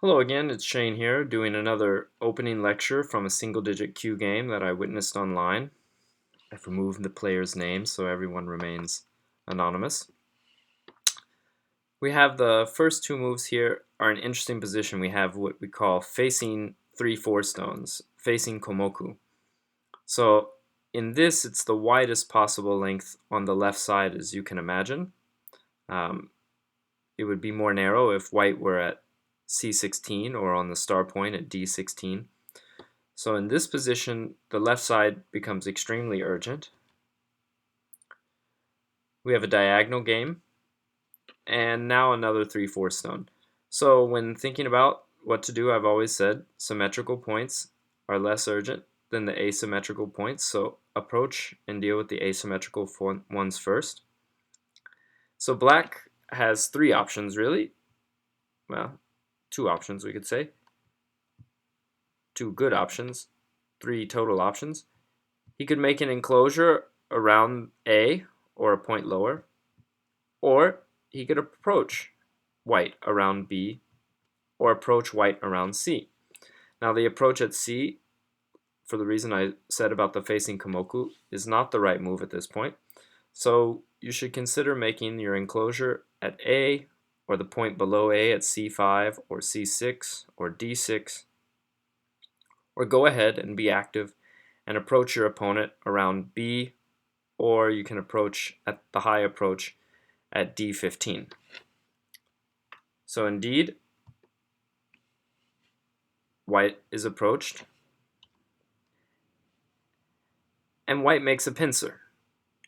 Hello again, it's Shane here doing another opening lecture from a single-digit Q game that I witnessed online. I've removed the player's name so everyone remains anonymous. We have the first two moves here are an interesting position. We have what we call facing 3-4 stones, facing komoku. So in this, it's the widest possible length on the left side as you can imagine. It would be more narrow if white were at C16 or on the star point at D16. So in this position, the left side becomes extremely urgent. We have a diagonal game, and now another 3-4 stone. So when thinking about what to do, I've always said symmetrical points are less urgent than the asymmetrical points, so approach and deal with the asymmetrical ones first. So black has three options really. Well, two options we could say. Two good options, three total options. He could make an enclosure around A or a point lower, or he could approach white around B or approach white around C. Now the approach at C, for the reason I said about the facing komoku, is not the right move at this point. So you should consider making your enclosure at A or the point below A at C5 or C6 or D6, or go ahead and be active and approach your opponent around B, or you can approach at the high approach at D15. So indeed, white is approached, and white makes a pincer.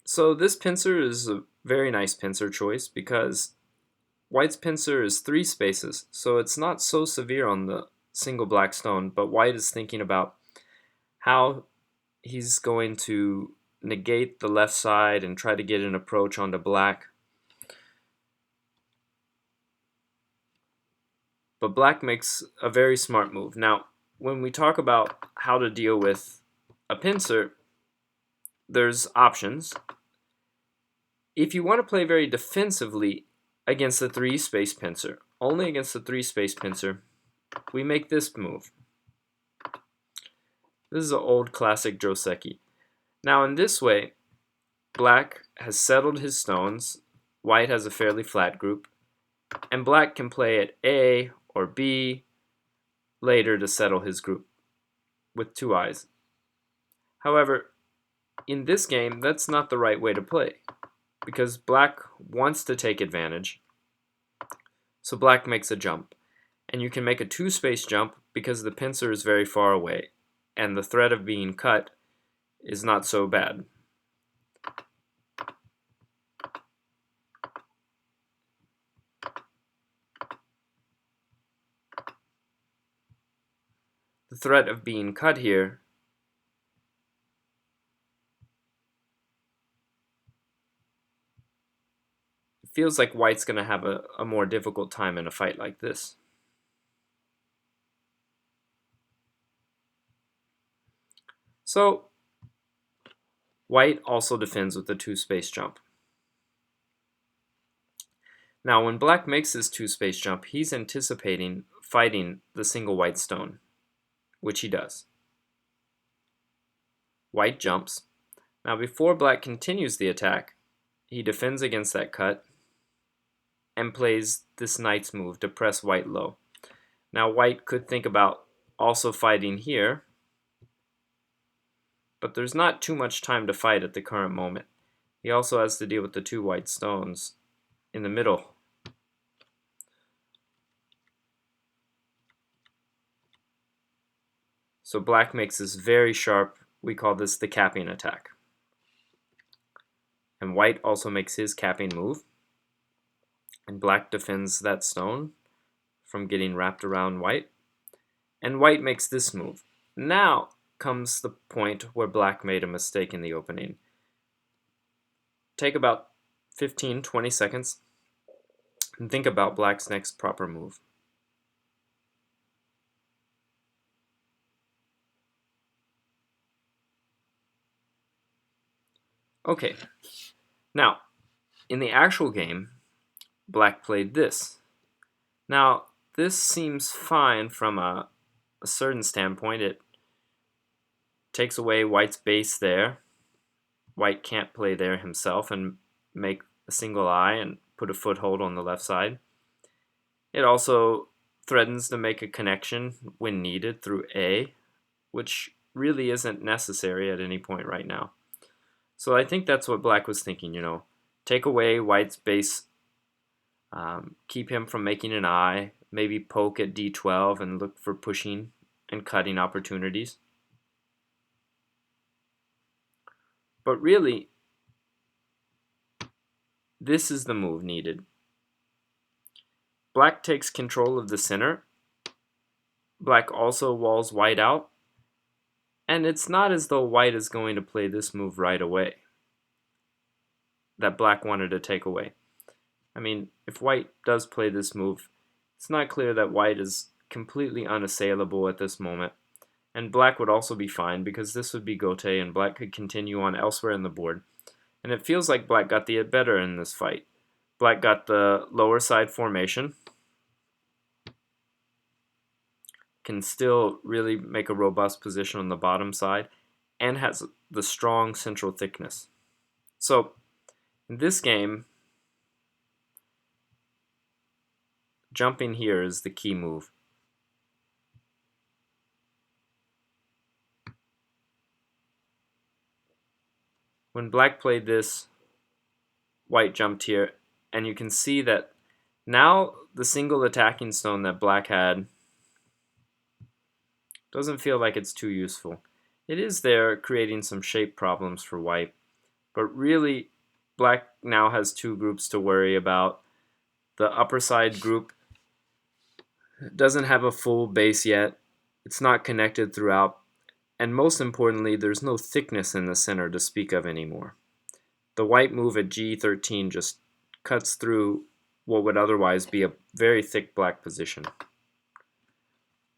So this pincer is a very nice pincer choice because white's pincer is 3 spaces, so it's not so severe on the single black stone, but white is thinking about how he's going to negate the left side and try to get an approach onto black. But black makes a very smart move. Now, when we talk about how to deal with a pincer, there's options. If you want to play very defensively against the 3-space pincer, only against the 3-space pincer, we make this move. This is an old classic Fuseki. Now in this way, black has settled his stones, white has a fairly flat group, and black can play at A or B later to settle his group with 2 eyes. However, in this game, that's not the right way to play because black wants to take advantage. So black makes a jump, and you can make a 2-space jump because the pincer is very far away and the threat of being cut is not so bad. The threat of being cut here feels like white's going to have a more difficult time in a fight like this. So white also defends with the 2-space jump. Now when black makes this 2-space jump, he's anticipating fighting the single white stone, which he does. White jumps. Now before black continues the attack, he defends against that cut and plays this knight's move to press white low. Now white could think about also fighting here, but there's not too much time to fight at the current moment. He also has to deal with the 2 white stones in the middle. So black makes this very sharp, we call this the capping attack. And white also makes his capping move. And black defends that stone from getting wrapped around white. And white makes this move. Now comes the point where black made a mistake in the opening. Take about 15-20 seconds and think about black's next proper move. Okay, now in the actual game, black played this. Now this seems fine from a certain standpoint. It takes away white's base there. White can't play there himself and make a single eye and put a foothold on the left side. It also threatens to make a connection when needed through A, which really isn't necessary at any point right now. So I think that's what black was thinking, take away white's base, keep him from making an eye, maybe poke at d12 and look for pushing and cutting opportunities. But really, this is the move needed. Black takes control of the center. Black also walls white out. And it's not as though white is going to play this move right away that black wanted to take away. I mean, if white does play this move, it's not clear that white is completely unassailable at this moment. And black would also be fine because this would be gote and black could continue on elsewhere in the board. And it feels like black got the better in this fight. Black got the lower side formation. Can still really make a robust position on the bottom side and has the strong central thickness. So in this game, jumping here is the key move. When black played this, white jumped here, and you can see that now the single attacking stone that black had doesn't feel like it's too useful. It is there creating some shape problems for white, but really black now has two groups to worry about. The upper side group doesn't have a full base yet. It's not connected throughout. And most importantly, there's no thickness in the center to speak of anymore. The white move at g13 just cuts through what would otherwise be a very thick black position.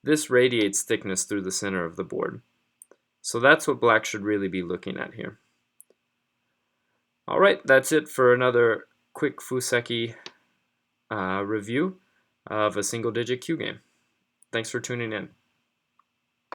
This radiates thickness through the center of the board. So that's what black should really be looking at here. Alright, that's it for another quick Fuseki review of a single digit Q game. Thanks for tuning in.